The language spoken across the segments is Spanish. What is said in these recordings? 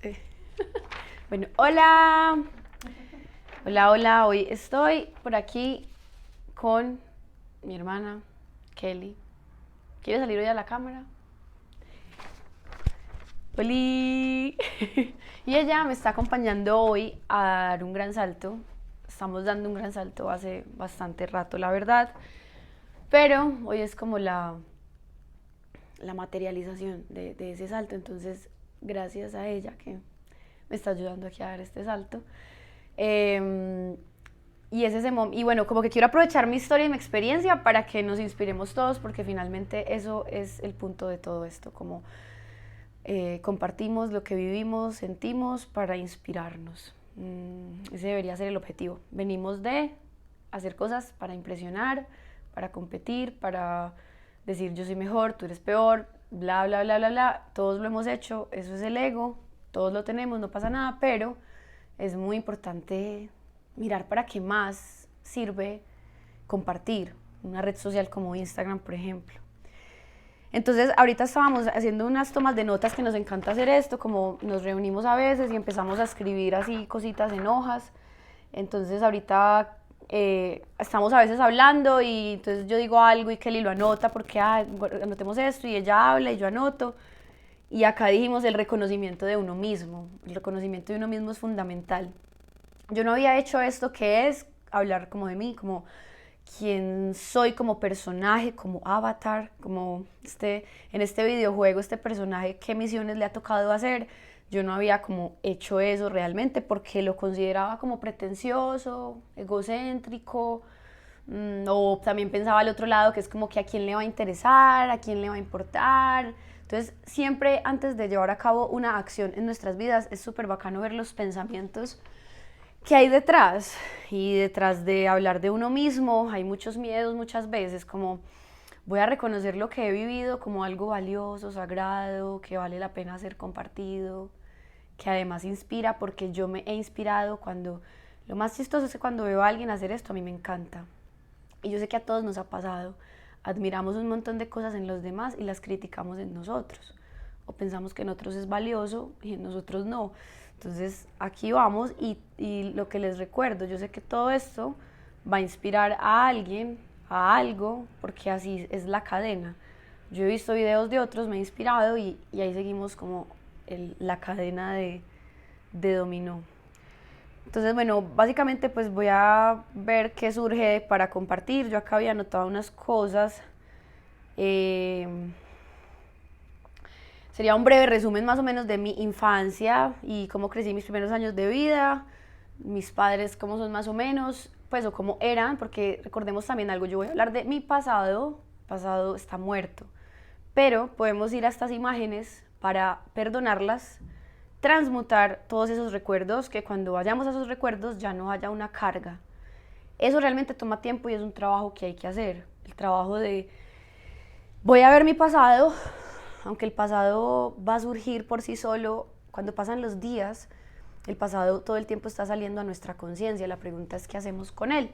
Eh, Bueno, hola. Hola, hola. Hoy estoy por aquí con mi hermana Kelly. ¿Quiere salir hoy a la cámara? ¡Holi! Y ella me está acompañando hoy a dar un gran salto. Estamos dando un gran salto hace bastante rato, la verdad. Pero hoy es como la materialización de ese salto. Entonces, gracias a ella que me está ayudando aquí a dar este salto. Eh, y bueno, como que quiero aprovechar mi historia y mi experiencia para que nos inspiremos todos, porque finalmente eso es el punto de todo esto, como compartimos lo que vivimos, sentimos para inspirarnos. Ese debería ser el objetivo. Venimos de hacer cosas para impresionar, para competir, para decir yo soy mejor, tú eres peor, bla, bla, bla, bla, bla. Todos lo hemos hecho, eso es el ego, todos lo tenemos, no pasa nada, pero es muy importante mirar para qué más sirve compartir una red social como Instagram, por ejemplo. Entonces, ahorita estábamos haciendo unas tomas de notas que nos encanta hacer esto, como nos reunimos a veces y empezamos a escribir así cositas en hojas. Entonces, ahorita estamos a veces hablando y entonces yo digo algo y Kelly lo anota porque anotemos esto y ella habla y yo anoto. Y acá dijimos el reconocimiento de uno mismo. El reconocimiento de uno mismo es fundamental. Yo no había hecho esto que es hablar como de mí, como quién soy como personaje, como avatar, como en este videojuego, este personaje, qué misiones le ha tocado hacer. Yo no había como hecho eso realmente porque lo consideraba como pretencioso, egocéntrico, o también pensaba al otro lado que es como que a quién le va a interesar, a quién le va a importar. Entonces, siempre antes de llevar a cabo una acción en nuestras vidas, es súper bacano ver los pensamientos que hay detrás. Y detrás de hablar de uno mismo hay muchos miedos muchas veces, como voy a reconocer lo que he vivido como algo valioso, sagrado, que vale la pena ser compartido, que además inspira, porque yo me he inspirado cuando... Lo más chistoso es que cuando veo a alguien hacer esto, a mí me encanta. Y yo sé que a todos nos ha pasado. Admiramos un montón de cosas en los demás y las criticamos en nosotros. O pensamos que en otros es valioso y en nosotros no. Entonces aquí vamos y lo que les recuerdo, yo sé que todo esto va a inspirar a alguien, a algo, porque así es la cadena. Yo he visto videos de otros, me he inspirado y ahí seguimos como la cadena de dominó. Entonces, bueno, básicamente pues voy a ver qué surge para compartir. Yo acá había anotado unas cosas. Eh, Sería un breve resumen más o menos de mi infancia y cómo crecí mis primeros años de vida, mis padres cómo son más o menos, pues o cómo eran, porque recordemos también algo, yo voy a hablar de mi pasado, pasado está muerto, pero podemos ir a estas imágenes para perdonarlas, transmutar todos esos recuerdos, que cuando vayamos a esos recuerdos ya no haya una carga. Eso realmente toma tiempo y es un trabajo que hay que hacer, el trabajo de voy a ver mi pasado, aunque el pasado va a surgir por sí solo, cuando pasan los días, el pasado todo el tiempo está saliendo a nuestra conciencia, la pregunta es qué hacemos con él.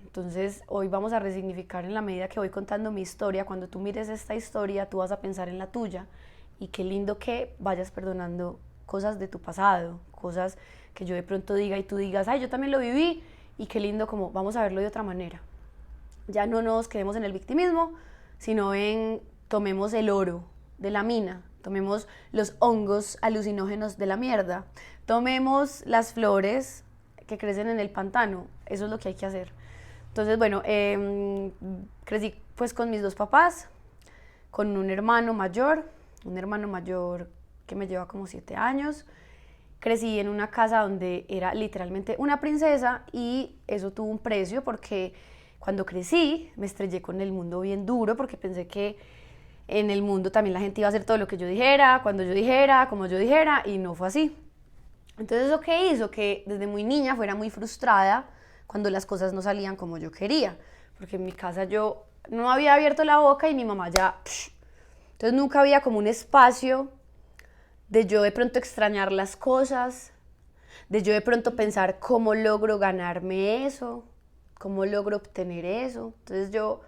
Entonces hoy vamos a resignificar en la medida que voy contando mi historia. Cuando tú mires esta historia, tú vas a pensar en la tuya y qué lindo que vayas perdonando cosas de tu pasado, cosas que yo de pronto diga y tú digas, ay, yo también lo viví y qué lindo como vamos a verlo de otra manera. Ya no nos quedemos en el victimismo, sino en tomemos el oro de la mina, tomemos los hongos alucinógenos de la mierda, tomemos las flores que crecen en el pantano, eso es lo que hay que hacer. Entonces, bueno, crecí pues con mis dos papás, con un hermano mayor que me lleva como 7 años. Crecí en una casa donde era literalmente una princesa y eso tuvo un precio porque cuando crecí me estrellé con el mundo bien duro porque pensé que en el mundo también la gente iba a hacer todo lo que yo dijera, cuando yo dijera, como yo dijera y no fue así. Entonces eso que hizo que desde muy niña fuera muy frustrada cuando las cosas no salían como yo quería, porque en mi casa yo no había abierto la boca y mi mamá ya... Entonces nunca había como un espacio de yo de pronto extrañar las cosas, de yo de pronto pensar cómo logro ganarme eso, cómo logro obtener eso. Entonces yo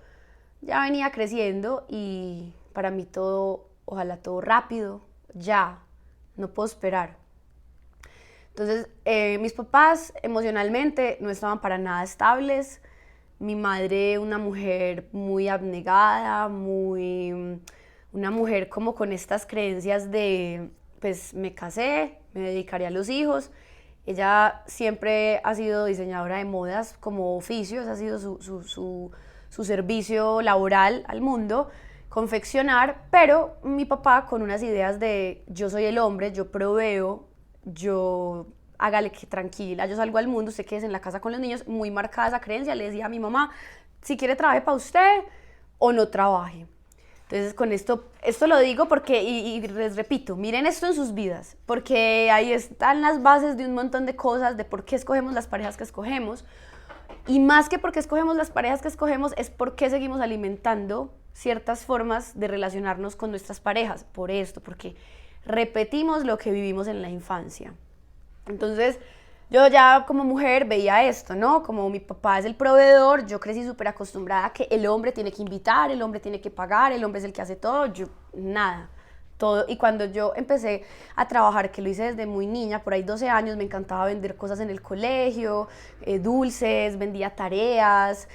ya venía creciendo y para mí todo, ojalá todo rápido, ya, no puedo esperar. Entonces, mis papás emocionalmente no estaban para nada estables. Mi madre, una mujer muy abnegada, una mujer como con estas creencias de, pues me casé, me dedicaré a los hijos. Ella siempre ha sido diseñadora de modas como oficio, ese ha sido su servicio laboral al mundo, confeccionar, pero mi papá con unas ideas de yo soy el hombre, yo proveo, yo hágale que tranquila, yo salgo al mundo, usted quédese en la casa con los niños, muy marcada esa creencia. Le decía a mi mamá, si quiere trabaje para usted o no trabaje. Entonces con esto lo digo porque, y les repito, miren esto en sus vidas, porque ahí están las bases de un montón de cosas, de por qué escogemos las parejas que escogemos, y más que porque escogemos las parejas que escogemos, es por qué seguimos alimentando ciertas formas de relacionarnos con nuestras parejas, por esto, porque repetimos lo que vivimos en la infancia. Entonces, yo ya como mujer veía esto, ¿no? Como mi papá es el proveedor, yo crecí súper acostumbrada a que el hombre tiene que invitar, el hombre tiene que pagar, el hombre es el que hace todo, yo nada, todo. Y cuando yo empecé a trabajar, que lo hice desde muy niña, por ahí 12 años, me encantaba vender cosas en el colegio, dulces, vendía tareas,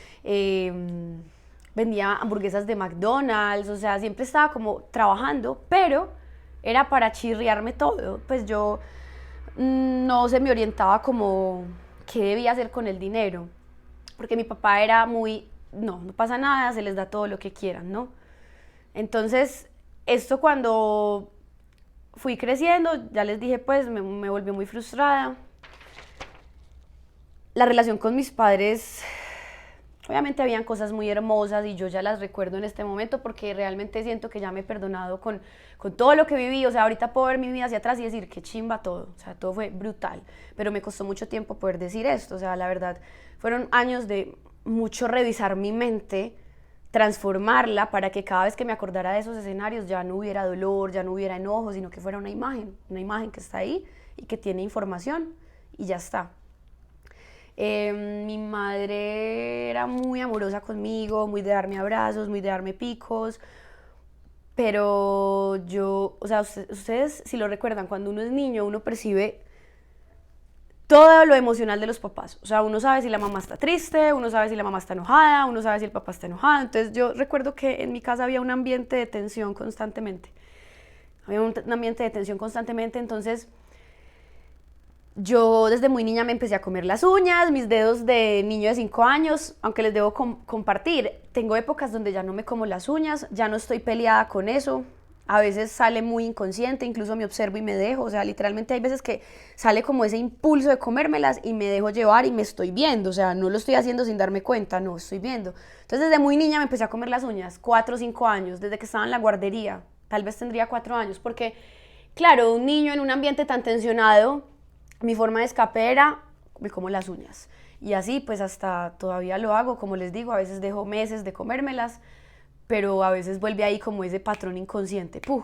vendía hamburguesas de McDonald's, o sea, siempre estaba como trabajando, pero era para chirriarme todo, pues yo no se me orientaba como qué debía hacer con el dinero, porque mi papá era muy, no pasa nada, se les da todo lo que quieran, ¿no? Entonces, esto cuando fui creciendo, ya les dije, pues me volvió muy frustrada. La relación con mis padres, obviamente habían cosas muy hermosas y yo ya las recuerdo en este momento porque realmente siento que ya me he perdonado con todo lo que viví. O sea, ahorita puedo ver mi vida hacia atrás y decir que chimba todo, o sea, todo fue brutal, pero me costó mucho tiempo poder decir esto. O sea, la verdad, fueron años de mucho revisar mi mente, transformarla para que cada vez que me acordara de esos escenarios ya no hubiera dolor, ya no hubiera enojo, sino que fuera una imagen que está ahí y que tiene información y ya está. Mi madre era muy amorosa conmigo, muy de darme abrazos, muy de darme picos, pero yo, o sea, ustedes si lo recuerdan, cuando uno es niño uno percibe todo lo emocional de los papás. O sea, uno sabe si la mamá está triste, uno sabe si la mamá está enojada, uno sabe si el papá está enojado. Entonces yo recuerdo que en mi casa había un ambiente de tensión constantemente. Había un ambiente de tensión constantemente, entonces yo desde muy niña me empecé a comer las uñas, mis dedos de niño de 5 años, aunque les debo compartir, tengo épocas donde ya no me como las uñas, ya no estoy peleada con eso, a veces sale muy inconsciente, incluso me observo y me dejo, o sea, literalmente hay veces que sale como ese impulso de comérmelas y me dejo llevar y me estoy viendo, o sea, no lo estoy haciendo sin darme cuenta, no, estoy viendo. Entonces desde muy niña me empecé a comer las uñas, 4 o 5 años, desde que estaba en la guardería, tal vez tendría 4 años, porque claro, un niño en un ambiente tan tensionado, mi forma de escape era, me como las uñas. Y así pues hasta todavía lo hago, como les digo, a veces dejo meses de comérmelas, pero a veces vuelve ahí como ese patrón inconsciente, ¡puh!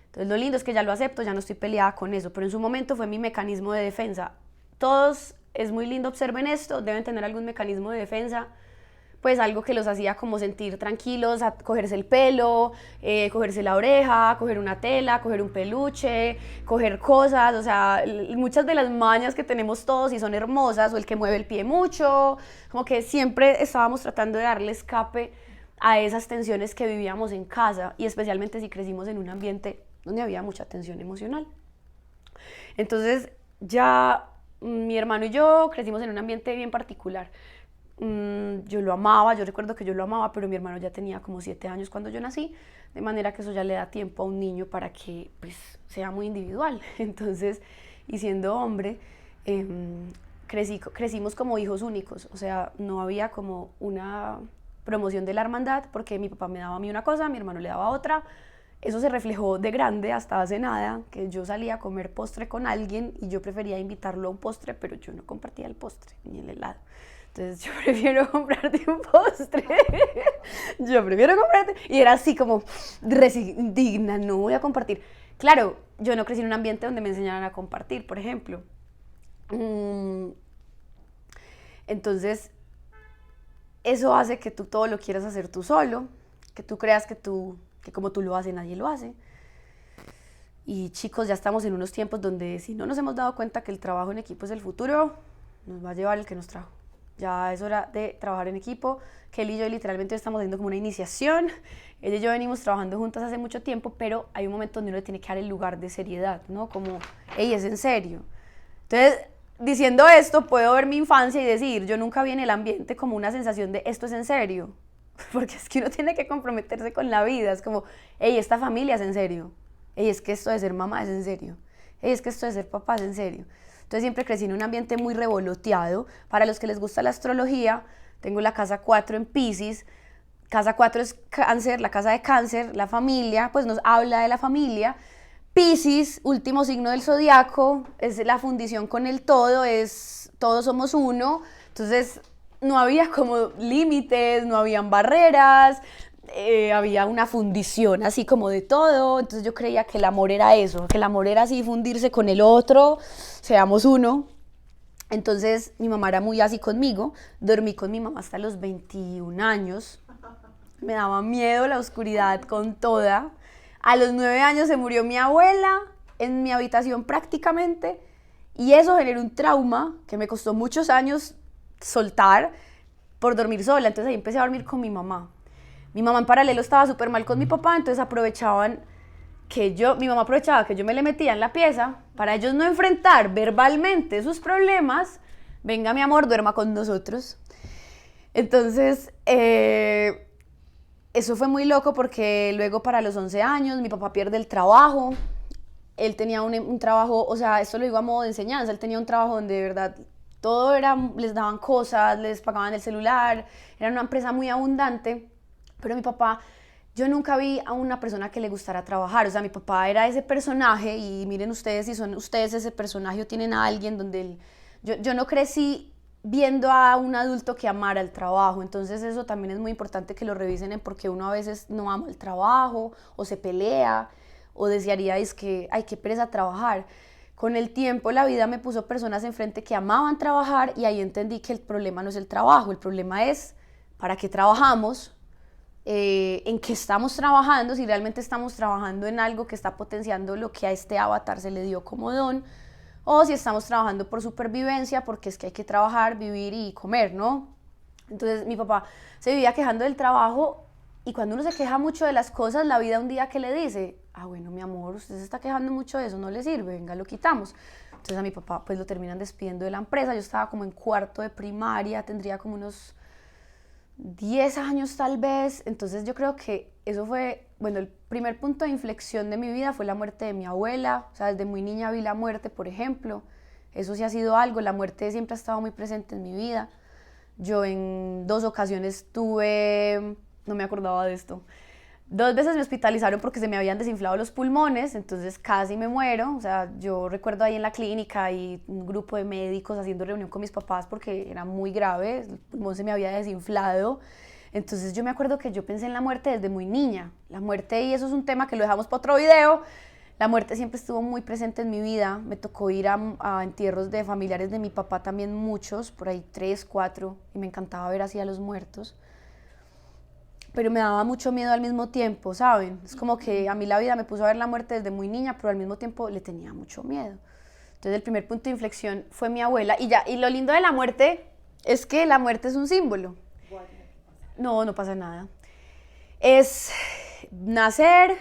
Entonces lo lindo es que ya lo acepto, ya no estoy peleada con eso, pero en su momento fue mi mecanismo de defensa. Todos, es muy lindo, observen esto, deben tener algún mecanismo de defensa, pues algo que los hacía como sentir tranquilos, a cogerse el pelo, cogerse la oreja, coger una tela, coger un peluche, coger cosas, o sea, muchas de las mañas que tenemos todos y son hermosas, o el que mueve el pie mucho, como que siempre estábamos tratando de darle escape a esas tensiones que vivíamos en casa, y especialmente si crecimos en un ambiente donde había mucha tensión emocional. Entonces ya mi hermano y yo crecimos en un ambiente bien particular. Yo lo amaba, yo recuerdo que yo lo amaba, pero mi hermano ya tenía como 7 años cuando yo nací, de manera que eso ya le da tiempo a un niño para que pues sea muy individual. Entonces, y siendo hombre, crecimos como hijos únicos, o sea, no había como una promoción de la hermandad, porque mi papá me daba a mí una cosa, mi hermano le daba otra. Eso se reflejó de grande hasta hace nada, que yo salía a comer postre con alguien y yo prefería invitarlo a un postre, pero yo no compartía el postre ni el helado. Entonces yo prefiero comprarte un postre, yo prefiero comprarte, y era así como resigna, no voy a compartir. Claro, yo no crecí en un ambiente donde me enseñaran a compartir, por ejemplo. Entonces, eso hace que tú todo lo quieras hacer tú solo, que tú creas que como tú lo haces, nadie lo hace. Y chicos, ya estamos en unos tiempos donde si no nos hemos dado cuenta que el trabajo en equipo es el futuro, nos va a llevar el que nos trajo. Ya es hora de trabajar en equipo. Kelly y yo literalmente estamos haciendo como una iniciación. Ella y yo venimos trabajando juntas hace mucho tiempo, pero hay un momento donde uno le tiene que dar el lugar de seriedad, ¿no? Como, hey, es en serio. Entonces, diciendo esto, puedo ver mi infancia y decir, yo nunca vi en el ambiente como una sensación de esto es en serio. Porque es que uno tiene que comprometerse con la vida. Es como, hey, esta familia es en serio. Hey, es que esto de ser mamá es en serio. Hey, es que esto de ser papá es en serio. Entonces siempre crecí en un ambiente muy revoloteado. Para los que les gusta la astrología, tengo la casa 4 en Piscis. Casa 4 es cáncer, la casa de cáncer, la familia, pues nos habla de la familia. Piscis, último signo del zodiaco, es la fundición con el todo, es todos somos uno. Entonces no había como límites, no habían barreras, había una fundición así como de todo. Entonces yo creía que el amor era eso, que el amor era así fundirse con el otro, seamos uno. Entonces mi mamá era muy así conmigo, dormí con mi mamá hasta los 21 años, me daba miedo la oscuridad con toda. A los 9 años se murió mi abuela en mi habitación prácticamente y eso generó un trauma que me costó muchos años soltar por dormir sola. Entonces ahí empecé a dormir con mi mamá. Mi mamá en paralelo estaba súper mal con mi papá, entonces mi mamá aprovechaba que yo me le metía en la pieza para ellos no enfrentar verbalmente sus problemas. Venga, mi amor, duerma con nosotros. Entonces, eso fue muy loco porque luego para los 11 años mi papá pierde el trabajo. Él tenía un trabajo, o sea, esto lo digo a modo de enseñanza, él tenía un trabajo donde de verdad todo era, les daban cosas, les pagaban el celular, era una empresa muy abundante, pero mi papá, yo nunca vi a una persona que le gustara trabajar, o sea, mi papá era ese personaje y miren ustedes si son ustedes ese personaje o tienen a alguien donde yo no crecí viendo a un adulto que amara el trabajo, entonces eso también es muy importante que lo revisen en por qué uno a veces no ama el trabajo o se pelea o desearía es que, ay, qué pereza trabajar. Con el tiempo la vida me puso personas enfrente que amaban trabajar y ahí entendí que el problema no es el trabajo, el problema es para qué trabajamos, en qué estamos trabajando, si realmente estamos trabajando en algo que está potenciando lo que a este avatar se le dio como don, o si estamos trabajando por supervivencia, porque es que hay que trabajar, vivir y comer, ¿no? Entonces mi papá se vivía quejando del trabajo y cuando uno se queja mucho de las cosas, la vida un día que le dice, ah bueno mi amor, usted se está quejando mucho de eso, no le sirve, venga lo quitamos. Entonces a mi papá pues lo terminan despidiendo de la empresa, yo estaba como en cuarto de primaria, tendría como unos 10 años tal vez, entonces yo creo que eso fue, bueno, el primer punto de inflexión de mi vida fue la muerte de mi abuela, o sea, desde muy niña vi la muerte, por ejemplo, eso sí ha sido algo, la muerte siempre ha estado muy presente en mi vida. Yo en 2 ocasiones tuve, no me acordaba de esto, 2 veces me hospitalizaron porque se me habían desinflado los pulmones, entonces casi me muero. O sea, yo recuerdo ahí en la clínica y un grupo de médicos haciendo reunión con mis papás porque era muy grave, el pulmón se me había desinflado. Entonces yo me acuerdo que yo pensé en la muerte desde muy niña. La muerte, y eso es un tema que lo dejamos para otro video, la muerte siempre estuvo muy presente en mi vida. Me tocó ir a entierros de familiares de mi papá también, muchos, por ahí 3, 4, y me encantaba ver así a los muertos. Pero me daba mucho miedo al mismo tiempo, ¿saben? Es como que a mí la vida me puso a ver la muerte desde muy niña, pero al mismo tiempo le tenía mucho miedo. Entonces el primer punto de inflexión fue mi abuela. Y lo lindo de la muerte es que la muerte es un símbolo. No, no pasa nada. Es nacer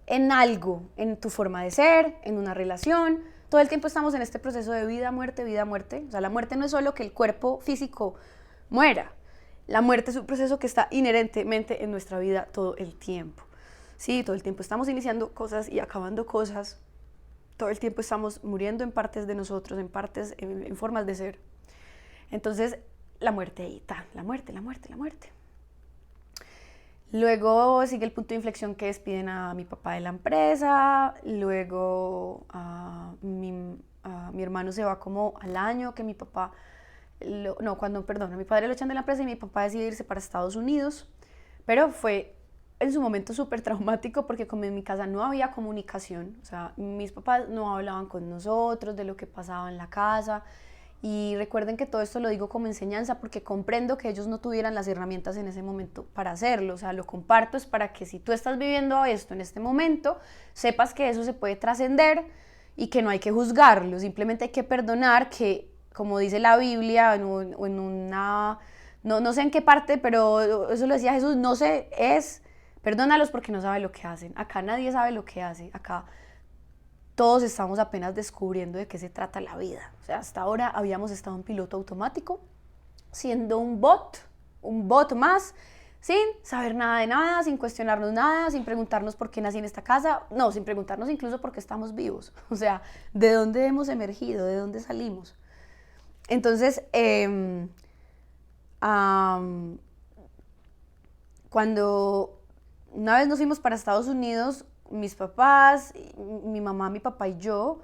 en algo, en tu forma de ser, en una relación. Todo el tiempo estamos en este proceso de vida, muerte, vida, muerte. O sea, la muerte no es solo que el cuerpo físico muera. La muerte es un proceso que está inherentemente en nuestra vida todo el tiempo. Sí, todo el tiempo estamos iniciando cosas y acabando cosas. Todo el tiempo estamos muriendo en partes de nosotros, en partes, en formas de ser. Entonces, la muerte ahí está, la muerte, la muerte, la muerte. Luego sigue el punto de inflexión que despiden a mi papá de la empresa, luego a mi hermano se va como al año que mi papá, a mi padre lo echan de la empresa y mi papá decide irse para Estados Unidos, pero fue en su momento súper traumático porque como en mi casa no había comunicación, o sea, mis papás no hablaban con nosotros de lo que pasaba en la casa Y recuerden que todo esto lo digo como enseñanza porque comprendo que ellos no tuvieran las herramientas en ese momento para hacerlo. O sea, lo comparto es para que si tú estás viviendo esto en este momento, sepas que eso se puede trascender y que no hay que juzgarlo. Simplemente hay que perdonar que, como dice la Biblia, o en una... No sé en qué parte, pero eso lo decía Jesús, no sé, es... Perdónalos porque no saben lo que hacen. Acá nadie sabe lo que hace. Acá todos estamos apenas descubriendo de qué se trata la vida. O sea, hasta ahora habíamos estado en piloto automático, siendo un bot más, sin saber nada de nada, sin cuestionarnos nada, sin preguntarnos por qué nací en esta casa, no, sin preguntarnos incluso por qué estamos vivos. O sea, ¿de dónde hemos emergido? ¿De dónde salimos? Entonces, cuando una vez nos fuimos para Estados Unidos, mis papás, mi mamá, mi papá y yo,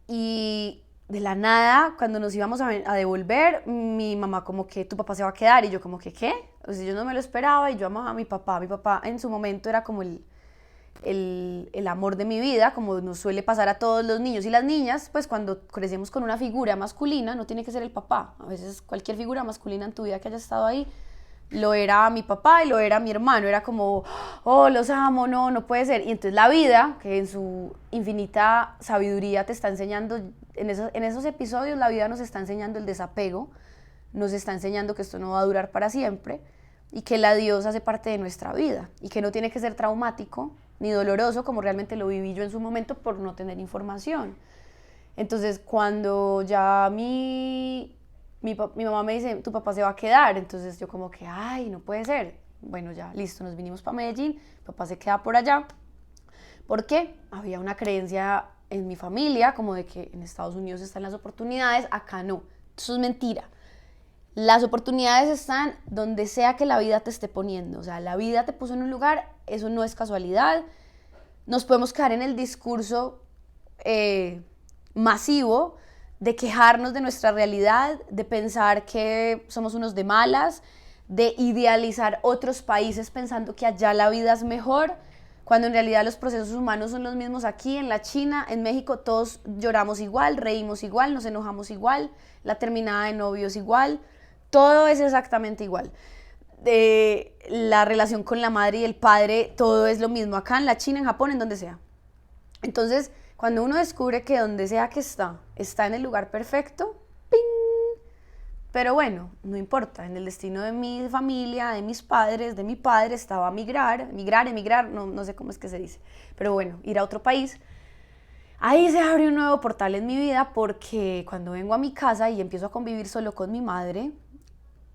y de la nada, cuando nos íbamos a devolver, mi mamá como que tu papá se va a quedar, y yo como que ¿qué? O sea, yo no me lo esperaba, y yo amaba a mi papá en su momento era como el amor de mi vida, como nos suele pasar a todos los niños y las niñas, pues cuando crecemos con una figura masculina, no tiene que ser el papá, a veces cualquier figura masculina en tu vida que haya estado ahí, lo era mi papá y lo era mi hermano, era como, oh, los amo, no puede ser. Y entonces la vida, que en su infinita sabiduría te está enseñando, en esos episodios la vida nos está enseñando el desapego, nos está enseñando que esto no va a durar para siempre y que el adiós hace parte de nuestra vida y que no tiene que ser traumático ni doloroso como realmente lo viví yo en su momento por no tener información. Entonces cuando ya mi mamá me dice, tu papá se va a quedar, entonces yo como que, ay, no puede ser. Bueno, ya, listo, nos vinimos para Medellín, papá se queda por allá. ¿Por qué? Había una creencia en mi familia, como de que en Estados Unidos están las oportunidades, acá no. Eso es mentira. Las oportunidades están donde sea que la vida te esté poniendo. O sea, la vida te puso en un lugar, eso no es casualidad. Nos podemos quedar en el discurso masivo de quejarnos de nuestra realidad, de pensar que somos unos de malas, de idealizar otros países pensando que allá la vida es mejor, cuando en realidad los procesos humanos son los mismos aquí, en la China, en México, todos lloramos igual, reímos igual, nos enojamos igual, la terminada de novios igual, todo es exactamente igual. De la relación con la madre y el padre, todo es lo mismo, acá en la China, en Japón, en donde sea. Entonces, cuando uno descubre que donde sea que está en el lugar perfecto, ¡ping! Pero bueno, no importa, en el destino de mi familia, de mis padres, de mi padre, estaba emigrar, no sé cómo es que se dice, pero bueno, ir a otro país. Ahí se abre un nuevo portal en mi vida porque cuando vengo a mi casa y empiezo a convivir solo con mi madre,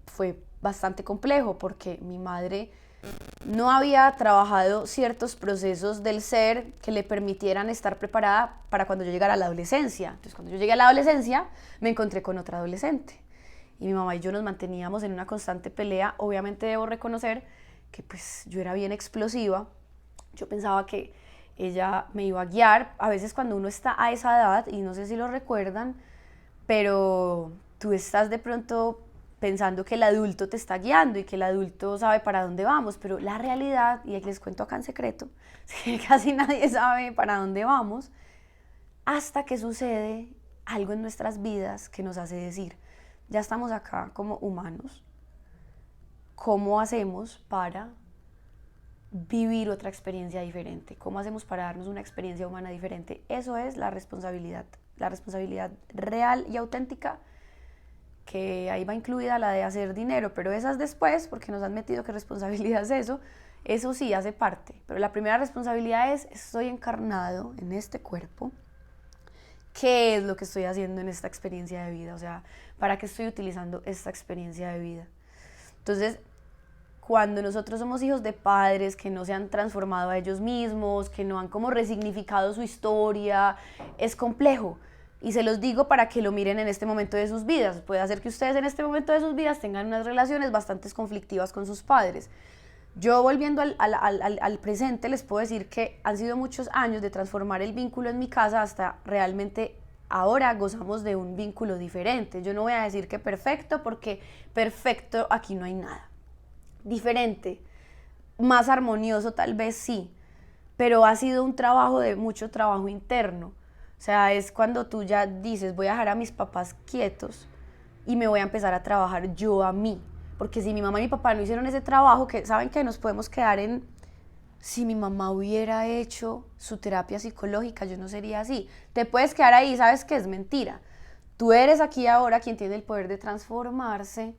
fue bastante complejo porque mi madre no había trabajado ciertos procesos del ser que le permitieran estar preparada para cuando yo llegara a la adolescencia. Entonces, cuando yo llegué a la adolescencia, me encontré con otra adolescente. Y mi mamá y yo nos manteníamos en una constante pelea. Obviamente debo reconocer que pues yo era bien explosiva. Yo pensaba que ella me iba a guiar. A veces cuando uno está a esa edad, y no sé si lo recuerdan, pero tú estás de pronto pensando que el adulto te está guiando y que el adulto sabe para dónde vamos, pero la realidad, y les cuento acá en secreto, es que casi nadie sabe para dónde vamos hasta que sucede algo en nuestras vidas que nos hace decir, ya estamos acá como humanos, ¿cómo hacemos para vivir otra experiencia diferente? ¿Cómo hacemos para darnos una experiencia humana diferente? Eso es la responsabilidad real y auténtica, que ahí va incluida la de hacer dinero, pero esas después, porque nos han metido que responsabilidad es eso sí hace parte, pero la primera responsabilidad es, estoy encarnado en este cuerpo, ¿qué es lo que estoy haciendo en esta experiencia de vida? O sea, ¿para qué estoy utilizando esta experiencia de vida? Entonces, cuando nosotros somos hijos de padres que no se han transformado a ellos mismos, que no han como resignificado su historia, es complejo. Y se los digo para que lo miren en este momento de sus vidas. Puede hacer que ustedes en este momento de sus vidas tengan unas relaciones bastante conflictivas con sus padres. Yo volviendo al presente les puedo decir que han sido muchos años de transformar el vínculo en mi casa hasta realmente ahora gozamos de un vínculo diferente. Yo no voy a decir que perfecto porque perfecto aquí no hay nada. Diferente, más armonioso tal vez sí, pero ha sido un trabajo de mucho trabajo interno. O sea, es cuando tú ya dices, voy a dejar a mis papás quietos y me voy a empezar a trabajar yo a mí. Porque si mi mamá y mi papá no hicieron ese trabajo, que saben que nos podemos quedar en, si mi mamá hubiera hecho su terapia psicológica, yo no sería así. Te puedes quedar ahí, sabes que es mentira. Tú eres aquí ahora quien tiene el poder de transformarse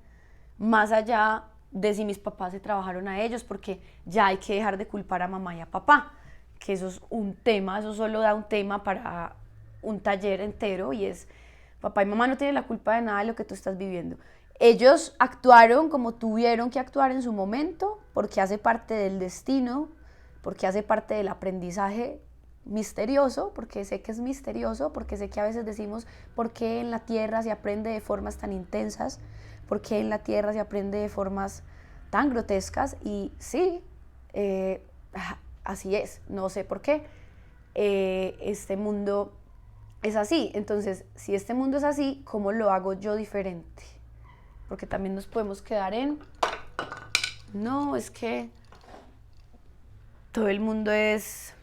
más allá de si mis papás se trabajaron a ellos, porque ya hay que dejar de culpar a mamá y a papá, que eso es un tema, eso solo da un tema para un taller entero y es, papá y mamá no tienen la culpa de nada de lo que tú estás viviendo. Ellos actuaron como tuvieron que actuar en su momento, porque hace parte del destino, porque hace parte del aprendizaje misterioso, porque sé que es misterioso, porque sé que a veces decimos, ¿por qué en la tierra se aprende de formas tan intensas? ¿Por qué en la tierra se aprende de formas tan grotescas? Y sí, así es, no sé por qué. Este mundo es así, entonces, si este mundo es así, ¿cómo lo hago yo diferente? Porque también nos podemos quedar en, no, es que todo el mundo es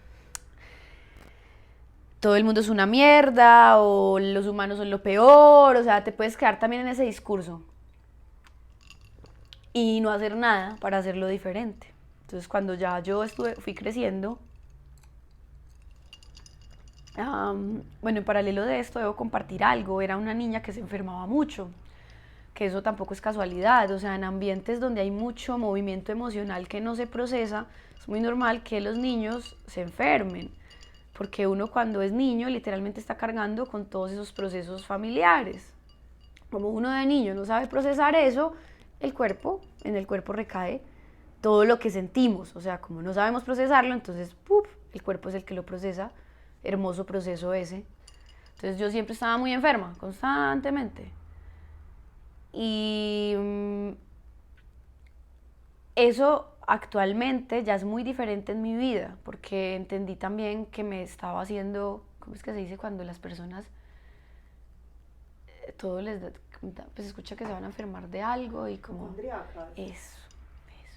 una mierda, o los humanos son lo peor, o sea, te puedes quedar también en ese discurso y no hacer nada para hacerlo diferente. Entonces, cuando ya yo fui creciendo, bueno, en paralelo de esto debo compartir algo, era una niña que se enfermaba mucho, que eso tampoco es casualidad, o sea, en ambientes donde hay mucho movimiento emocional que no se procesa, es muy normal que los niños se enfermen, porque uno cuando es niño literalmente está cargando con todos esos procesos familiares. Como uno de niño no sabe procesar eso, en el cuerpo recae todo lo que sentimos, o sea, como no sabemos procesarlo, entonces ¡puf!, el cuerpo es el que lo procesa, hermoso proceso ese. Entonces yo siempre estaba muy enferma, constantemente. Y eso actualmente ya es muy diferente en mi vida, porque entendí también que me estaba haciendo, ¿cómo es que se dice cuando las personas, todo les da, pues escucha que se van a enfermar de algo y como... Hipocondríacas. Eso.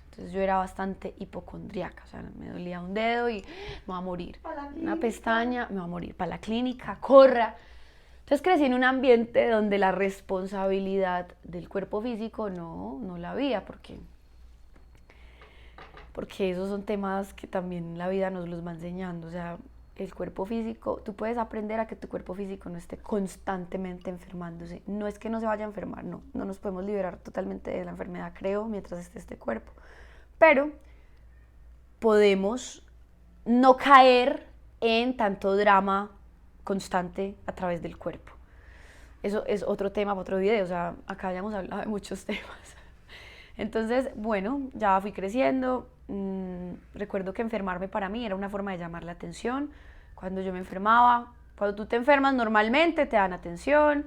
Entonces yo era bastante hipocondríaca, o sea, me dolía un dedo y me va a morir. Una pestaña, me va a morir. Para la clínica, corra. Entonces crecí en un ambiente donde la responsabilidad del cuerpo físico no la había, porque esos son temas que también la vida nos los va enseñando, o sea, el cuerpo físico, tú puedes aprender a que tu cuerpo físico no esté constantemente enfermándose, no es que no se vaya a enfermar, no nos podemos liberar totalmente de la enfermedad, creo, mientras esté este cuerpo, pero podemos no caer en tanto drama constante a través del cuerpo. Eso es otro tema para otro video, o sea, acá ya hemos hablado de muchos temas. Entonces, bueno, ya fui creciendo. Recuerdo que enfermarme para mí era una forma de llamar la atención. Cuando yo me enfermaba, cuando tú te enfermas normalmente te dan atención,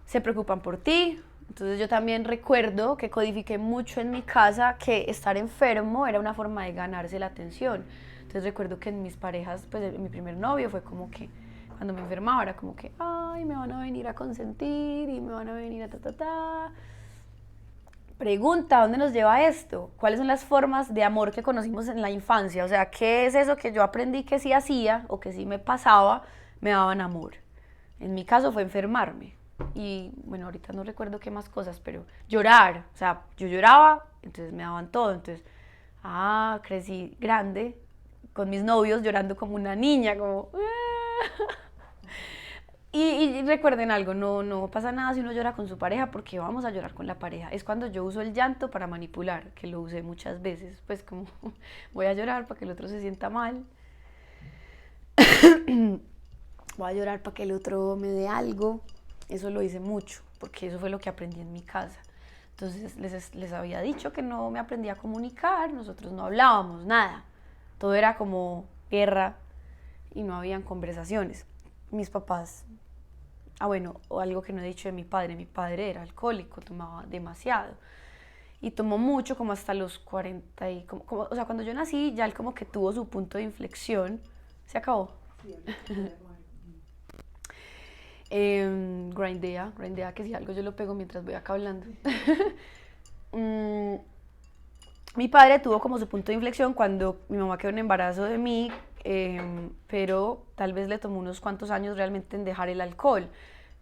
se preocupan por ti. Entonces yo también recuerdo que codifiqué mucho en mi casa que estar enfermo era una forma de ganarse la atención. Entonces recuerdo que en mis parejas, pues mi primer novio fue como que cuando me enfermaba era como que, ay, me van a venir a consentir y me van a venir a ta. Pregunta, ¿dónde nos lleva esto? ¿Cuáles son las formas de amor que conocimos en la infancia? O sea, ¿qué es eso que yo aprendí que sí hacía o que sí me pasaba, me daban amor? En mi caso fue enfermarme. Y bueno, ahorita no recuerdo qué más cosas, pero llorar. O sea, yo lloraba, entonces me daban todo. Entonces, crecí grande, con mis novios llorando como una niña, como... Y recuerden algo, no pasa nada si uno llora con su pareja, porque vamos a llorar con la pareja. Es cuando yo uso el llanto para manipular, que lo usé muchas veces, pues como voy a llorar para que el otro se sienta mal, voy a llorar para que el otro me dé algo. Eso lo hice mucho, porque eso fue lo que aprendí en mi casa. Entonces les había dicho que no me aprendí a comunicar, nosotros no hablábamos nada, todo era como guerra y no habían conversaciones. Mis papás... bueno, o algo que no he dicho de mi padre era alcohólico, tomaba demasiado. Y tomó mucho, como hasta los 40 y... o sea, cuando yo nací, ya él como que tuvo su punto de inflexión. ¿Se acabó? Sí, grindea, que si algo yo lo pego mientras voy acá hablando. Mi padre tuvo como su punto de inflexión cuando mi mamá quedó en embarazo de mí, pero tal vez le tomó unos cuantos años realmente en dejar el alcohol.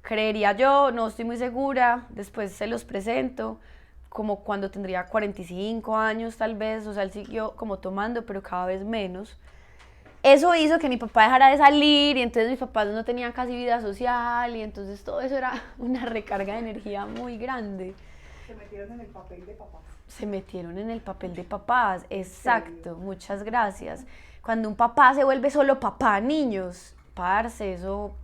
Creería yo, no estoy muy segura, después se los presento, como cuando tendría 45 años tal vez, o sea, él siguió como tomando, pero cada vez menos. Eso hizo que mi papá dejara de salir y entonces mis papás no tenían casi vida social y entonces todo eso era una recarga de energía muy grande. Se metieron en el papel de papás. Se metieron en el papel de papás, exacto, muchas gracias. Cuando un papá se vuelve solo papá, niños, parce, eso...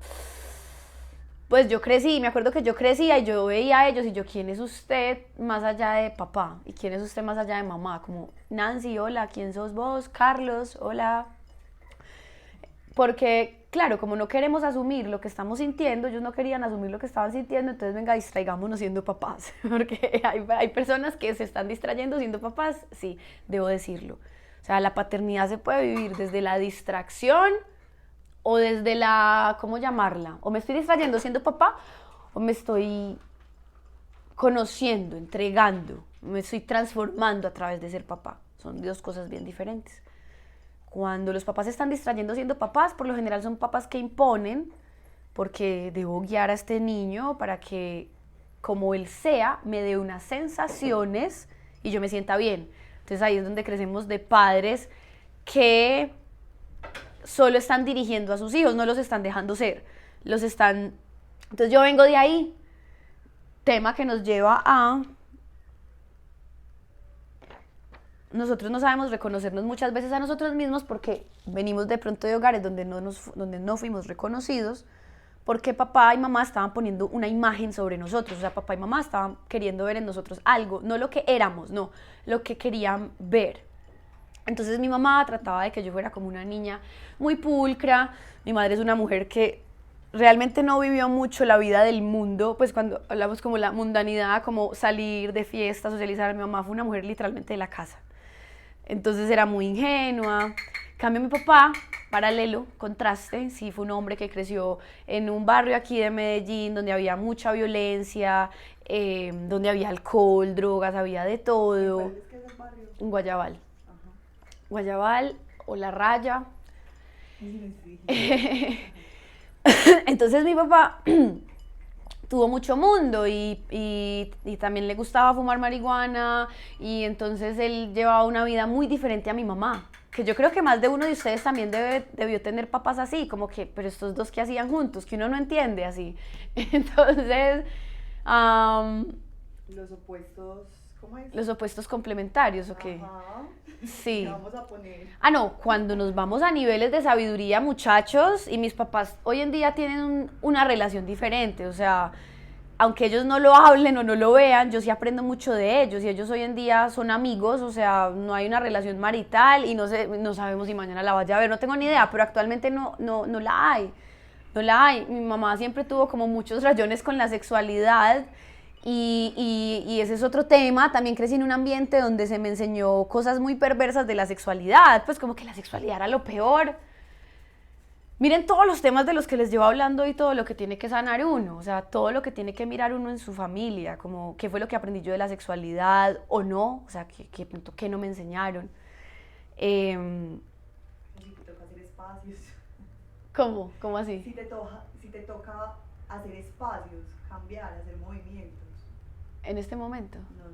Pues yo crecí, me acuerdo que yo crecía y yo veía a ellos y yo, ¿quién es usted más allá de papá? ¿Y quién es usted más allá de mamá? Como, Nancy, hola, ¿quién sos vos? Carlos, hola. Porque, claro, como no queremos asumir lo que estamos sintiendo, ellos no querían asumir lo que estaban sintiendo, entonces venga, distraigámonos siendo papás. Porque hay personas que se están distrayendo siendo papás, sí, debo decirlo. O sea, la paternidad se puede vivir desde la distracción o desde la, ¿cómo llamarla? O me estoy distrayendo siendo papá o me estoy conociendo, entregando, me estoy transformando a través de ser papá. Son dos cosas bien diferentes. Cuando los papás se están distrayendo siendo papás, por lo general son papás que imponen, porque debo guiar a este niño para que, como él sea, me dé unas sensaciones y yo me sienta bien. Entonces ahí es donde crecemos de padres que solo están dirigiendo a sus hijos, no los están dejando ser, los están... Entonces yo vengo de ahí, tema que nos lleva a... Nosotros no sabemos reconocernos muchas veces a nosotros mismos porque venimos de pronto de hogares donde no fuimos reconocidos, porque papá y mamá estaban poniendo una imagen sobre nosotros, o sea, papá y mamá estaban queriendo ver en nosotros algo, no lo que éramos, no, lo que querían ver. Entonces mi mamá trataba de que yo fuera como una niña muy pulcra, mi madre es una mujer que realmente no vivió mucho la vida del mundo, pues cuando hablamos como la mundanidad, como salir de fiesta, socializar, mi mamá fue una mujer literalmente de la casa. Entonces era muy ingenua. En cambio mi papá, paralelo, contraste, sí fue un hombre que creció en un barrio aquí de Medellín donde había mucha violencia, donde había alcohol, drogas, había de todo. ¿Cuál es que es el barrio? En Guayabal. Ajá. Guayabal o La Raya. Sí. Entonces mi papá tuvo mucho mundo y también le gustaba fumar marihuana y entonces él llevaba una vida muy diferente a mi mamá, que yo creo que más de uno de ustedes también debió tener papás así, como que, pero estos dos que hacían juntos, que uno no entiende así. Entonces, los opuestos, ¿cómo es? Los opuestos complementarios, ¿o qué? Ajá. Sí. ¿Qué vamos a poner? Ah, no, cuando nos vamos a niveles de sabiduría, muchachos, y mis papás hoy en día tienen una relación diferente, o sea, aunque ellos no lo hablen o no lo vean, yo sí aprendo mucho de ellos, y ellos hoy en día son amigos, o sea, no hay una relación marital, y no sabemos si mañana la vaya a ver, no tengo ni idea, pero actualmente no la hay, no la hay. Mi mamá siempre tuvo como muchos rayones con la sexualidad, y ese es otro tema. También crecí en un ambiente donde se me enseñó cosas muy perversas de la sexualidad, pues como que la sexualidad era lo peor. Miren todos los temas de los que les llevo hablando y todo lo que tiene que sanar uno, o sea, todo lo que tiene que mirar uno en su familia, como qué fue lo que aprendí yo de la sexualidad o no, o sea, qué no me enseñaron. Si te toca hacer espacios. ¿Cómo así? Si te toca hacer espacios, cambiar, hacer movimientos. En este momento. No,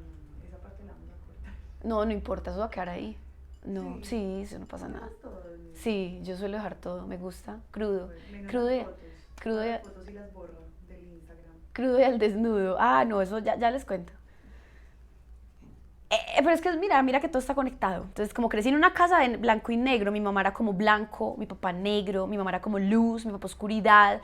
esa parte la vamos a cortar. No importa, eso va a quedar ahí. No, sí, eso no pasa nada. Todo, ¿no? Sí, yo suelo dejar todo, me gusta, crudo. Menos Crudo las fotos. crudo Las fotos sí las borro del Instagram. Crudo y al desnudo. Ah, no, eso ya les cuento. Pero es que mira que todo está conectado. Entonces, como crecí en una casa de blanco y negro, mi mamá era como blanco, mi papá negro, mi mamá era como luz, mi papá oscuridad.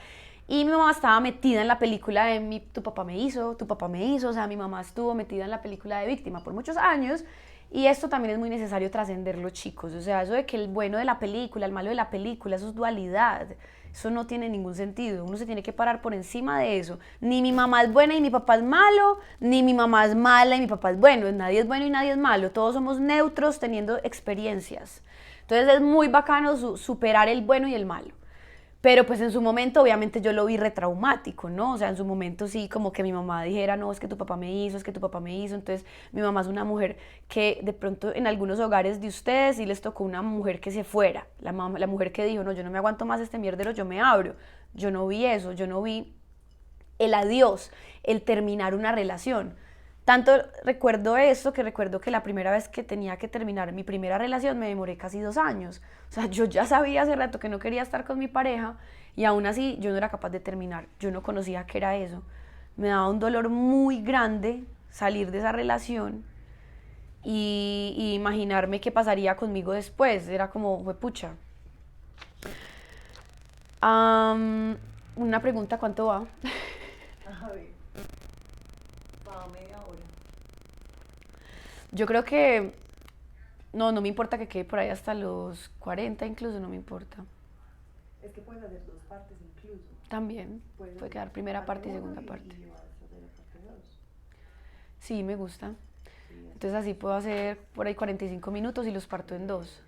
Y mi mamá estaba metida en la película de tu papá me hizo, o sea, mi mamá estuvo metida en la película de víctima por muchos años. Y esto también es muy necesario trascenderlo, chicos. O sea, eso de que el bueno de la película, el malo de la película, eso es dualidad. Eso no tiene ningún sentido. Uno se tiene que parar por encima de eso. Ni mi mamá es buena y mi papá es malo, ni mi mamá es mala y mi papá es bueno. Nadie es bueno y nadie es malo. Todos somos neutros teniendo experiencias. Entonces es muy bacano superar el bueno y el malo. Pero pues en su momento obviamente yo lo vi retraumático, ¿no? O sea, en su momento sí, como que mi mamá dijera, no, es que tu papá me hizo, es que tu papá me hizo. Entonces mi mamá es una mujer que de pronto en algunos hogares de ustedes sí les tocó una mujer que se fuera. La mujer que dijo, no, yo no me aguanto más este mierdero, yo me abro. Yo no vi eso, yo no vi el adiós, el terminar una relación. Tanto recuerdo eso que recuerdo que la primera vez que tenía que terminar mi primera relación me demoré casi 2 años. O sea, yo ya sabía hace rato que no quería estar con mi pareja y aún así yo no era capaz de terminar. Yo no conocía qué era eso. Me daba un dolor muy grande salir de esa relación y imaginarme qué pasaría conmigo después. Era como, pucha. Una pregunta, ¿cuánto va? A ver, va media hora. Yo creo que no me importa que quede por ahí hasta los 40 incluso, no me importa. Es que puedes hacer 2 partes incluso. También, puede quedar primera parte y segunda parte. Y vas a hacer la parte 2. Sí, me gusta. Entonces así puedo hacer por ahí 45 minutos y los parto en 2.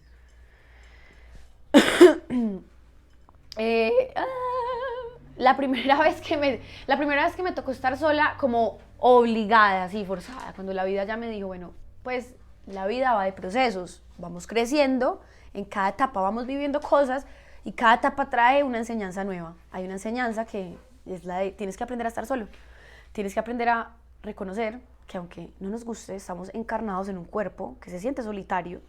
La primera vez que me tocó estar sola como obligada, así forzada, cuando la vida ya me dijo, bueno, pues la vida va de procesos, vamos creciendo, en cada etapa vamos viviendo cosas y cada etapa trae una enseñanza nueva. Hay una enseñanza que es la de tienes que aprender a estar solo, tienes que aprender a reconocer que aunque no nos guste, estamos encarnados en un cuerpo que se siente solitario.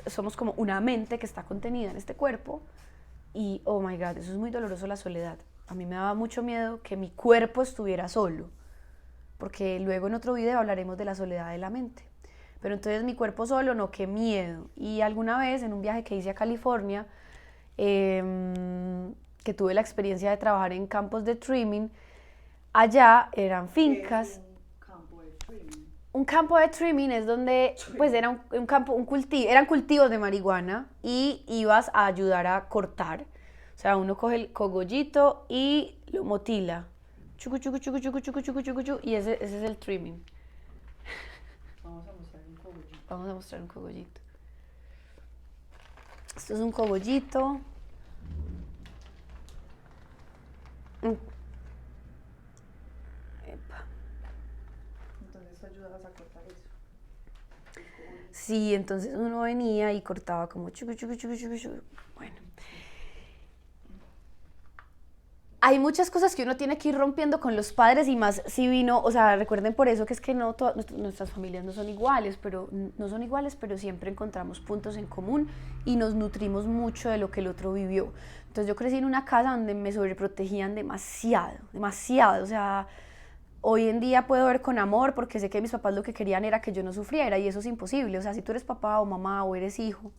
Somos como una mente que está contenida en este cuerpo y, oh my God, eso es muy doloroso, la soledad. A mí me daba mucho miedo que mi cuerpo estuviera solo, porque luego en otro video hablaremos de la soledad de la mente. Pero entonces mi cuerpo solo, no, qué miedo. Y alguna vez en un viaje que hice a California, que tuve la experiencia de trabajar en campos de trimming, allá eran fincas. Un campo de trimming es donde, pues era un campo, eran cultivos de marihuana y ibas a ayudar a cortar. O sea, uno coge el cogollito y lo motila. Chucu, chucu, chucu, chucu, chucu, chucu, chucu, chucu, y ese es el trimming. Vamos a mostrar un cogollito. Vamos a mostrar un cogollito. Esto es un cogollito. Entonces ayudabas a cortar eso. Sí, entonces uno venía y cortaba como chucu, chucu, chucu, chucu, chucu. Bueno. Hay muchas cosas que uno tiene que ir rompiendo con los padres y más si vino, o sea, recuerden por eso que es que no nuestras familias no son iguales, pero siempre encontramos puntos en común y nos nutrimos mucho de lo que el otro vivió. Entonces yo crecí en una casa donde me sobreprotegían demasiado, demasiado, o sea, hoy en día puedo ver con amor porque sé que mis papás lo que querían era que yo no sufriera y eso es imposible. O sea, si tú eres papá o mamá o eres hijo,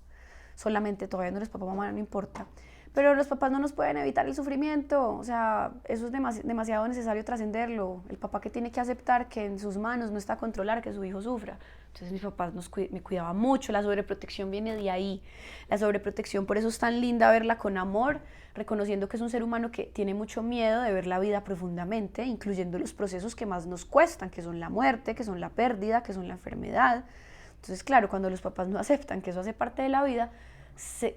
solamente todavía no eres papá o mamá, no importa. Pero los papás no nos pueden evitar el sufrimiento, o sea, eso es demasiado necesario trascenderlo. El papá que tiene que aceptar que en sus manos no está controlar que su hijo sufra. Entonces mis papás me cuidaban mucho, la sobreprotección viene de ahí. La sobreprotección, por eso es tan linda verla con amor, reconociendo que es un ser humano que tiene mucho miedo de ver la vida profundamente, incluyendo los procesos que más nos cuestan, que son la muerte, que son la pérdida, que son la enfermedad. Entonces, claro, cuando los papás no aceptan que eso hace parte de la vida, se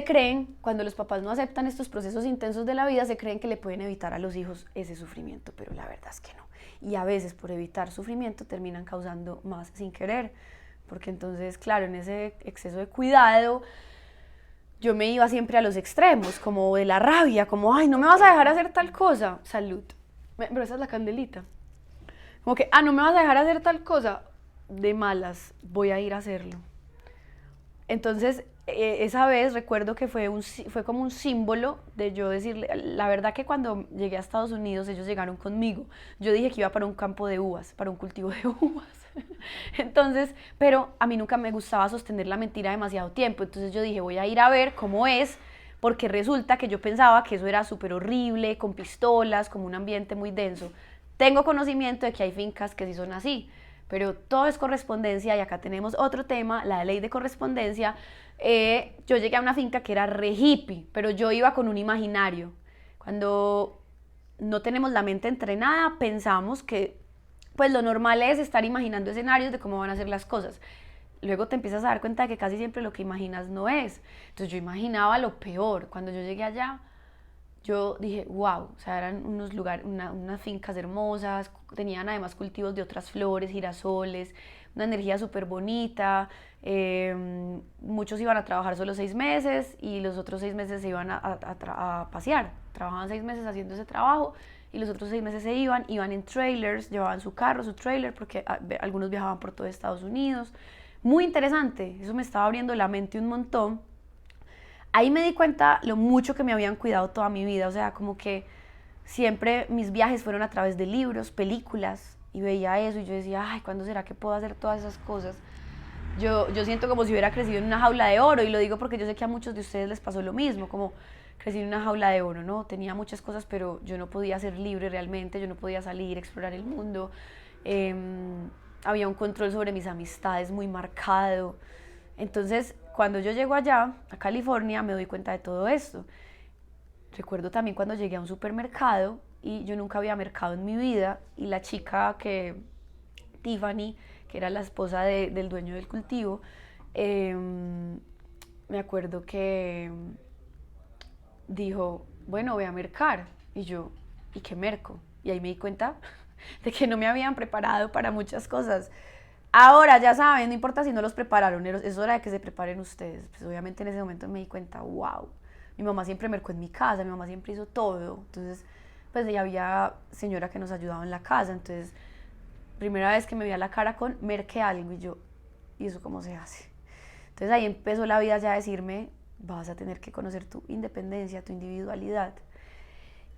creen, cuando los papás no aceptan estos procesos intensos de la vida, se creen que le pueden evitar a los hijos ese sufrimiento, pero la verdad es que no. Y a veces por evitar sufrimiento terminan causando más sin querer, porque entonces, claro, en ese exceso de cuidado, yo me iba siempre a los extremos, como de la rabia, como, ay, no me vas a dejar hacer tal cosa, salud. Pero esa es la candelita. Como que, no me vas a dejar hacer tal cosa, de malas, voy a ir a hacerlo. Entonces, esa vez recuerdo que fue como un símbolo de yo decirle, la verdad que cuando llegué a Estados Unidos ellos llegaron conmigo, yo dije que iba para un campo de uvas, para un cultivo de uvas. Entonces, pero a mí nunca me gustaba sostener la mentira demasiado tiempo, entonces yo dije, voy a ir a ver cómo es, porque resulta que yo pensaba que eso era súper horrible, con pistolas, como un ambiente muy denso. Tengo conocimiento de que hay fincas que sí son así, pero todo es correspondencia y acá tenemos otro tema, la ley de correspondencia. Yo llegué a una finca que era re hippie, pero yo iba con un imaginario. Cuando no tenemos la mente entrenada, pensamos que pues lo normal es estar imaginando escenarios de cómo van a ser las cosas. luego te empiezas a dar cuenta de que casi siempre lo que imaginas no es. Entonces yo imaginaba lo peor. Cuando yo llegué allá, yo dije, wow, o sea, eran unos lugares, unas fincas hermosas, tenían además cultivos de otras flores, girasoles, una energía súper bonita. Muchos iban a trabajar solo 6 meses y los otros 6 meses se iban a pasear. Trabajaban 6 meses haciendo ese trabajo y los otros 6 meses se iban en trailers, llevaban su carro, su trailer, porque algunos viajaban por todo Estados Unidos. Muy interesante, eso me estaba abriendo la mente un montón. Ahí me di cuenta lo mucho que me habían cuidado toda mi vida, o sea, como que siempre mis viajes fueron a través de libros, películas, y veía eso y yo decía, ay, ¿cuándo será que puedo hacer todas esas cosas? Yo siento como si hubiera crecido en una jaula de oro, y lo digo porque yo sé que a muchos de ustedes les pasó lo mismo, como crecí en una jaula de oro, ¿no? Tenía muchas cosas, pero yo no podía ser libre realmente, yo no podía salir, explorar el mundo. Eh, Había un control sobre mis amistades muy marcado. Entonces, cuando yo llego allá, a California, me doy cuenta de todo esto. Recuerdo también cuando llegué a un supermercado y yo nunca había mercado en mi vida y la chica que, Tiffany, que era la esposa del dueño del cultivo, me acuerdo que dijo, bueno, voy a mercar. Y yo, ¿y qué merco? Y ahí me di cuenta de que no me habían preparado para muchas cosas. Ahora ya saben, no importa si no los prepararon, es hora de que se preparen ustedes. Pues obviamente en ese momento me di cuenta, wow, mi mamá siempre mercó en mi casa, mi mamá siempre hizo todo. Entonces, pues ya había señora que nos ayudaba en la casa. Entonces, primera vez que me vi a la cara con merque algo y yo, ¿y eso cómo se hace? Entonces ahí empezó la vida ya a decirme, vas a tener que conocer tu independencia, tu individualidad.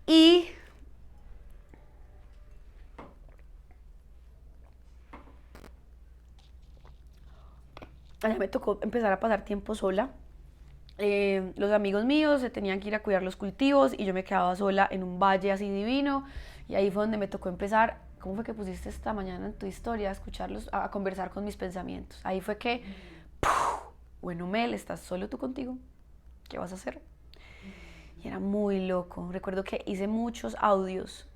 Y allá me tocó empezar a pasar tiempo sola. Los amigos míos se tenían que ir a cuidar los cultivos y yo me quedaba sola en un valle así divino. Y ahí fue donde me tocó empezar, ¿cómo fue que pusiste esta mañana en tu historia? A escucharlos, a conversar con mis pensamientos. Ahí fue que, ¡puf! Bueno, Mel, ¿estás solo tú contigo? ¿Qué vas a hacer? Y era muy loco. Recuerdo que hice muchos audios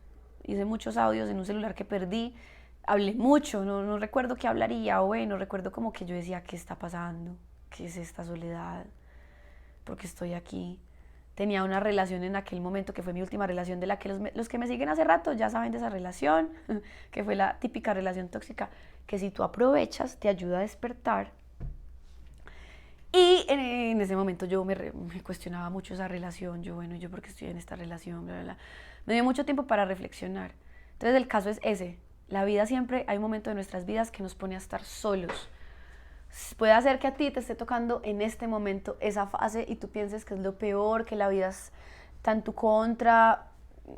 en un celular que perdí. Hablé mucho, no recuerdo qué hablaría, o bueno, recuerdo como que yo decía, ¿qué está pasando? ¿Qué es esta soledad? ¿Por qué estoy aquí? Tenía una relación en aquel momento que fue mi última relación, de la que los que me siguen hace rato ya saben de esa relación, que fue la típica relación tóxica, que si tú aprovechas te ayuda a despertar. Y en ese momento yo me cuestionaba mucho esa relación, yo bueno, ¿yo por qué estoy en esta relación? Bla, bla, bla. Me dio mucho tiempo para reflexionar. Entonces el caso es ese, la vida siempre, hay un momento de nuestras vidas que nos pone a estar solos. Puede hacer que a ti te esté tocando en este momento esa fase y tú pienses que es lo peor, que la vida está en tu contra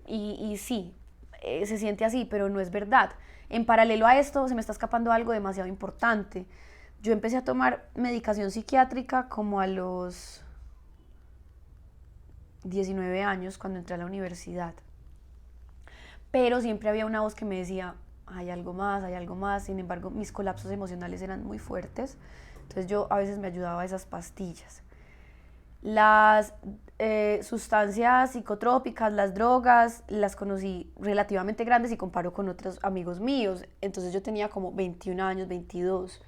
y sí, se siente así, pero no es verdad. En paralelo a esto se me está escapando algo demasiado importante. Yo empecé a tomar medicación psiquiátrica como a los 19 años cuando entré a la universidad. Pero siempre había una voz que me decía, hay algo más, hay algo más. Sin embargo, mis colapsos emocionales eran muy fuertes. Entonces yo a veces me ayudaba a esas pastillas. Las sustancias psicotrópicas, las drogas, las conocí relativamente grandes y comparo con otros amigos míos. Entonces yo tenía como 21 años, 22.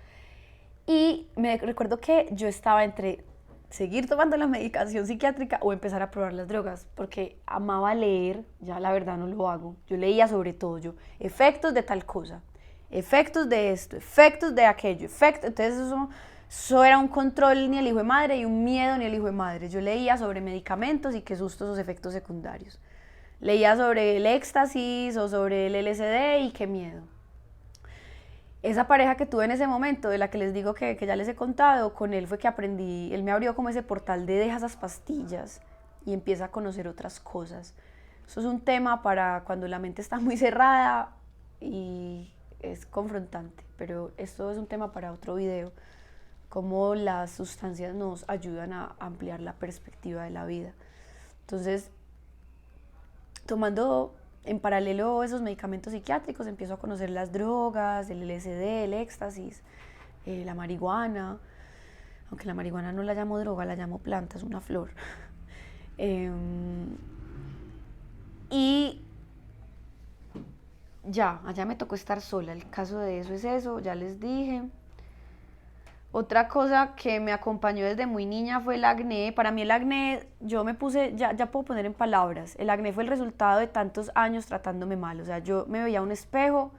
Y me recuerdo que yo estaba entre seguir tomando la medicación psiquiátrica o empezar a probar las drogas, porque amaba leer, ya la verdad no lo hago. Yo leía sobre todo, yo, efectos de tal cosa, efectos de esto, efectos de aquello, efectos. Entonces eso era un control ni el hijo de madre y un miedo ni el hijo de madre. Yo leía sobre medicamentos y qué susto esos efectos secundarios. Leía sobre el éxtasis o sobre el LSD y qué miedo. Esa pareja que tuve en ese momento, de la que les digo que ya les he contado, con él fue que aprendí, él me abrió como ese portal de deja esas pastillas y empieza a conocer otras cosas. Eso es un tema para cuando la mente está muy cerrada y es confrontante, pero esto es un tema para otro video, cómo las sustancias nos ayudan a ampliar la perspectiva de la vida. Entonces, tomando en paralelo esos medicamentos psiquiátricos, empiezo a conocer las drogas, el LSD, el éxtasis, la marihuana, aunque la marihuana no la llamo droga, la llamo planta, es una flor. Y ya, allá me tocó estar sola, el caso de eso es eso, ya les dije. Otra cosa que me acompañó desde muy niña fue el acné. Para mí el acné, yo me puse, ya puedo poner en palabras, el acné fue el resultado de tantos años tratándome mal. O sea, yo me veía a un espejo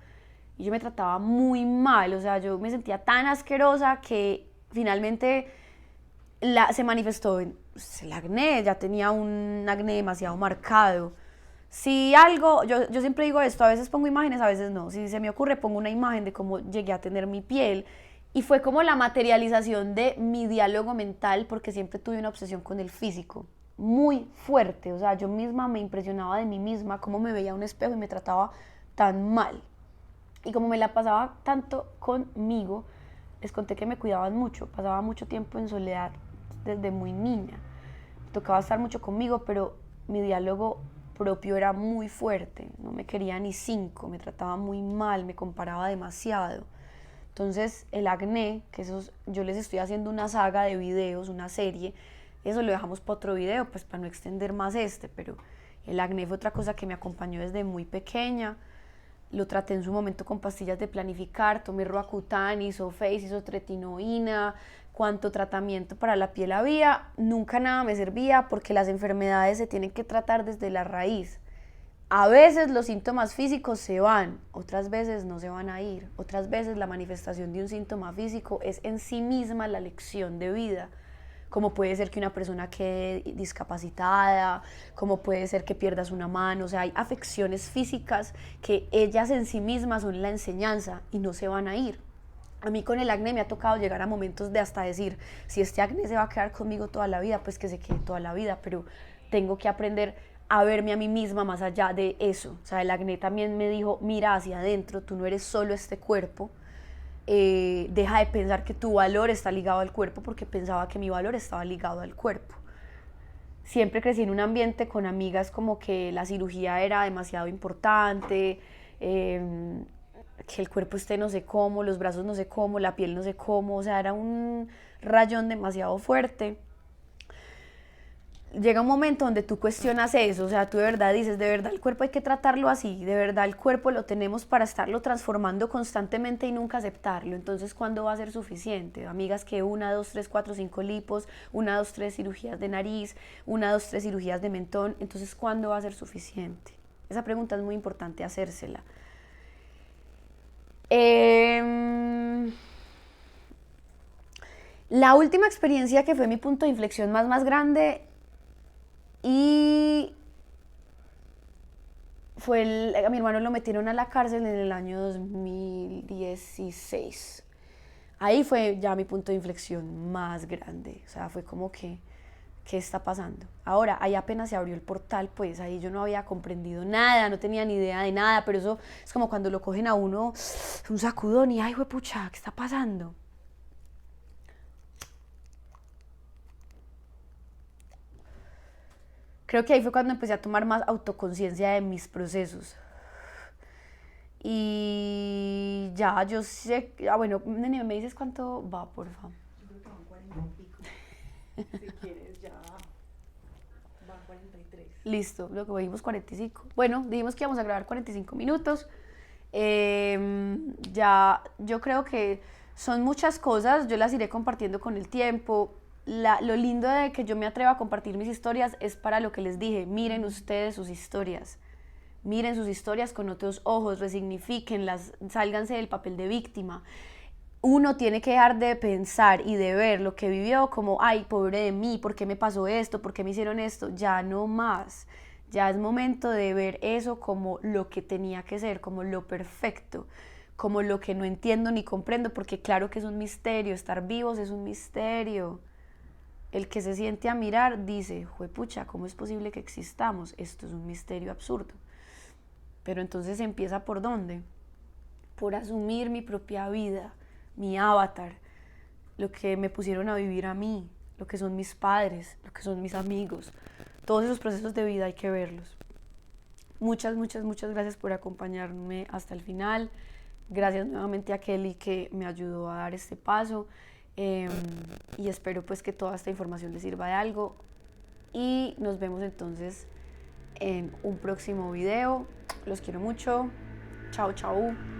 y yo me trataba muy mal. O sea, yo me sentía tan asquerosa que finalmente se manifestó en el acné. Ya tenía un acné demasiado marcado. Si algo, yo siempre digo esto, a veces pongo imágenes, a veces no. Si se me ocurre, pongo una imagen de cómo llegué a tener mi piel. Y fue como la materialización de mi diálogo mental, porque siempre tuve una obsesión con el físico, muy fuerte. O sea, yo misma me impresionaba de mí misma, cómo me veía a un espejo y me trataba tan mal. Y como me la pasaba tanto conmigo, les conté que me cuidaban mucho, pasaba mucho tiempo en soledad desde muy niña. Me tocaba estar mucho conmigo, pero mi diálogo propio era muy fuerte, no me quería ni 5, me trataba muy mal, me comparaba demasiado. Entonces el acné, que yo les estoy haciendo una saga de videos, una serie, eso lo dejamos para otro video, pues para no extender más pero el acné fue otra cosa que me acompañó desde muy pequeña. Lo traté en su momento con pastillas de planificar, tomé Roacutan, Isofase, isotretinoína, cuánto tratamiento para la piel había, nunca nada me servía porque las enfermedades se tienen que tratar desde la raíz. A veces los síntomas físicos se van, otras veces no se van a ir, otras veces la manifestación de un síntoma físico es en sí misma la lección de vida, como puede ser que una persona quede discapacitada, como puede ser que pierdas una mano. O sea, hay afecciones físicas que ellas en sí mismas son la enseñanza y no se van a ir. A mí con el acné me ha tocado llegar a momentos de hasta decir, si este acné se va a quedar conmigo toda la vida, pues que se quede toda la vida, pero tengo que aprender a verme a mí misma más allá de eso. O sea, el acné también me dijo, mira hacia adentro, tú no eres solo este cuerpo, deja de pensar que tu valor está ligado al cuerpo, porque pensaba que mi valor estaba ligado al cuerpo. Siempre crecí en un ambiente con amigas como que la cirugía era demasiado importante, que el cuerpo esté no sé cómo, los brazos no sé cómo, la piel no sé cómo, o sea, era un rayón demasiado fuerte. Llega un momento donde tú cuestionas eso, o sea, tú de verdad dices, de verdad el cuerpo hay que tratarlo así, de verdad el cuerpo lo tenemos para estarlo transformando constantemente y nunca aceptarlo. Entonces, ¿cuándo va a ser suficiente? Amigas que 1, 2, 3, 4, 5 lipos, 1, 2, 3 cirugías de nariz, 1, 2, 3 cirugías de mentón, entonces ¿cuándo va a ser suficiente? Esa pregunta es muy importante hacérsela. La última experiencia que fue mi punto de inflexión más grande y a mi hermano lo metieron a la cárcel en el año 2016. Ahí fue ya mi punto de inflexión más grande. O sea, fue como que, ¿qué está pasando? Ahora, ahí apenas se abrió el portal, pues ahí yo no había comprendido nada, no tenía ni idea de nada, pero eso es como cuando lo cogen a uno, un sacudón y, ay, juepucha, ¿qué está pasando? Creo que ahí fue cuando empecé a tomar más autoconciencia de mis procesos. Y ya, yo sé, bueno, nene, ¿me dices cuánto va, por favor? Yo creo que van 40 y pico. Si quieres, ya van 43. Listo, lo que dijimos 45. Bueno, dijimos que íbamos a grabar 45 minutos. Ya, yo creo que son muchas cosas, yo las iré compartiendo con el tiempo. Lo lindo de que yo me atreva a compartir mis historias es para lo que les dije, miren ustedes sus historias. Miren sus historias con otros ojos, resignifiquenlas, sálganse del papel de víctima. Uno tiene que dejar de pensar y de ver lo que vivió como, ay, pobre de mí, ¿por qué me pasó esto? ¿Por qué me hicieron esto? Ya no más. Ya es momento de ver eso como lo que tenía que ser, como lo perfecto, como lo que no entiendo ni comprendo, porque claro que es un misterio, estar vivos es un misterio. El que se siente a mirar dice, juepucha, ¿cómo es posible que existamos? Esto es un misterio absurdo. Pero entonces empieza ¿por dónde? Por asumir mi propia vida, mi avatar, lo que me pusieron a vivir a mí, lo que son mis padres, lo que son mis amigos. Todos esos procesos de vida hay que verlos. Muchas, muchas, muchas gracias por acompañarme hasta el final. Gracias nuevamente a Kelly que me ayudó a dar este paso. Y espero pues que toda esta información les sirva de algo. Y nos vemos entonces en un próximo video. Los quiero mucho. Chao, chao.